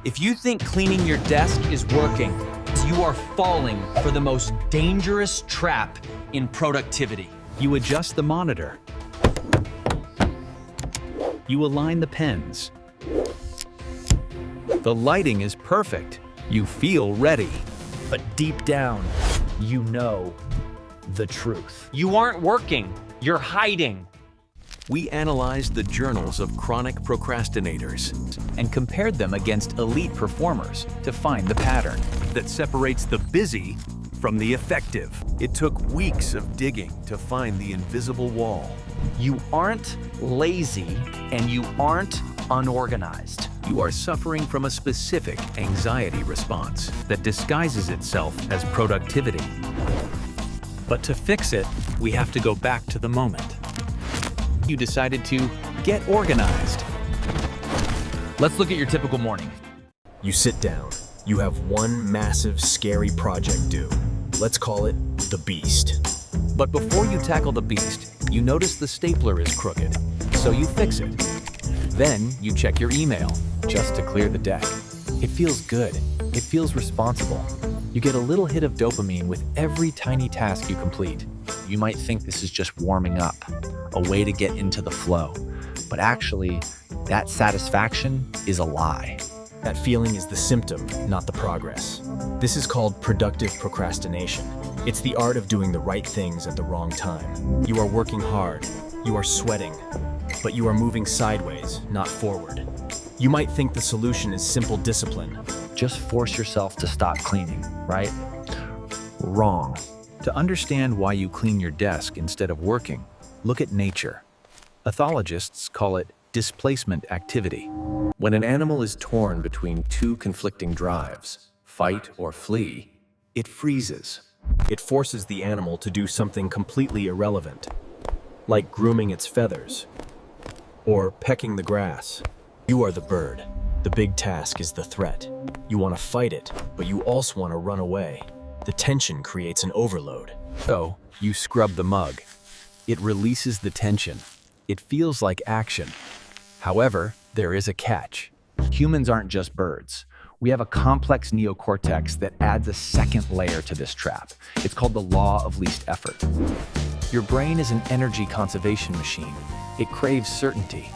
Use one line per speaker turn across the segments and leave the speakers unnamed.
If you think cleaning your desk is working, you are falling for the most dangerous trap in productivity.
You adjust the monitor. You align the pens. The lighting is perfect. You feel ready.
But deep down, you know the truth.
You aren't working, you're hiding.
We analyzed the journals of chronic procrastinators and compared them against elite performers to find the pattern that separates the busy from the effective. It took weeks of digging to find the invisible wall.
You aren't lazy and you aren't unorganized.
You are suffering from a specific anxiety response that disguises itself as productivity. But to fix it, we have to go back to the moment. You decided to get organized.
Let's look at your typical morning.
You sit down. You have one massive, scary project due. Let's call it the beast.
But before you tackle the beast, you notice the stapler is crooked, so you fix it. Then you check your email, just to clear the deck. It feels good. It feels responsible. You get a little hit of dopamine with every tiny task you complete.
You might think this is just warming up, a way to get into the flow. But actually, that satisfaction is a lie.
That feeling is the symptom, not the progress. This is called productive procrastination. It's the art of doing the right things at the wrong time. You are working hard. You are sweating. But you are moving sideways, not forward. You might think the solution is simple discipline.
Just force yourself to stop cleaning, right? Wrong.
To understand why you clean your desk instead of working, look at nature. Ethologists call it displacement activity. When an animal is torn between two conflicting drives, fight or flee, it freezes.
It forces the animal to do something completely irrelevant, like grooming its feathers or pecking the grass. You are the bird. The big task is the threat. You want to fight it, but you also want to run away. The tension creates an overload.
So, you scrub the mug. It releases the tension. It feels like action. However, there is a catch.
Humans aren't just birds. We have a complex neocortex that adds a second layer to this trap. It's called the law of least effort. Your brain is an energy conservation machine. It craves certainty.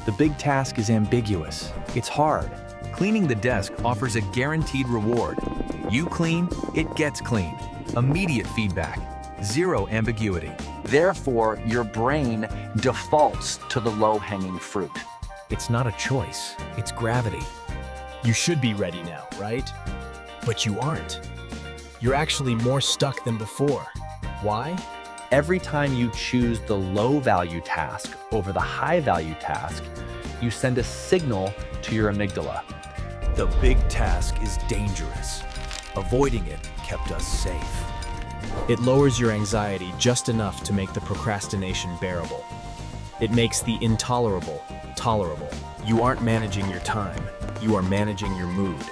The big task is ambiguous. It's hard.
Cleaning the desk offers a guaranteed reward. You clean, it gets clean. Immediate feedback. Zero ambiguity.
Therefore, your brain defaults to the low-hanging fruit.
It's not a choice. It's gravity.
You should be ready now, right? But you aren't. You're actually more stuck than before. Why?
Every time you choose the low-value task over the high-value task, you send a signal to your amygdala.
The big task is dangerous. Avoiding it kept us safe.
It lowers your anxiety just enough to make the procrastination bearable. It makes the intolerable tolerable. You aren't managing your time. You are managing your mood.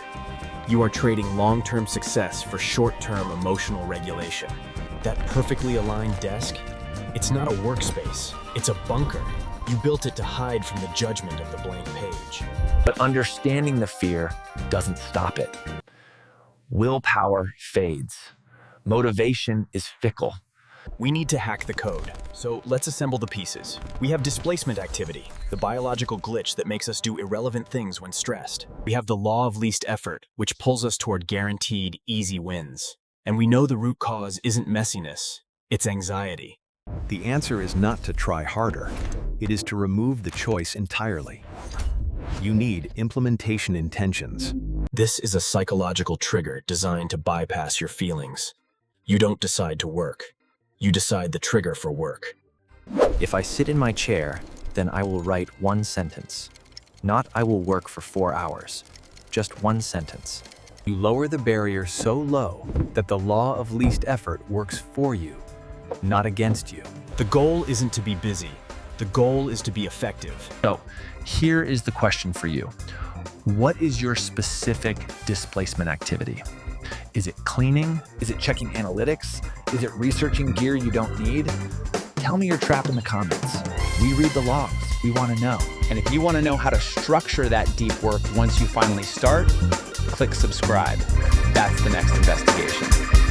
You are trading long-term success for short-term emotional regulation. That perfectly aligned desk, it's not a workspace. It's a bunker. You built it to hide from the judgment of the blank page.
But understanding the fear doesn't stop it. Willpower fades. Motivation is fickle.
We need to hack the code. So let's assemble the pieces. We have displacement activity, the biological glitch that makes us do irrelevant things when stressed. We have the law of least effort, which pulls us toward guaranteed easy wins. And we know the root cause isn't messiness, it's anxiety.
The answer is not to try harder. It is to remove the choice entirely. You need implementation intentions.
This is a psychological trigger designed to bypass your feelings. You don't decide to work. You decide the trigger for work.
If I sit in my chair, then I will write one sentence. Not I will work for 4 hours. Just one sentence.
You lower the barrier so low that the law of least effort works for you, not against you.
The goal isn't to be busy. The goal is to be effective.
So, here is the question for you. What is your specific displacement activity? Is it cleaning? Is it checking analytics? Is it researching gear you don't need? Tell me your trap in the comments. We read the logs. We want to know.
And if you want to know how to structure that deep work once you finally start, click subscribe. That's the next investigation.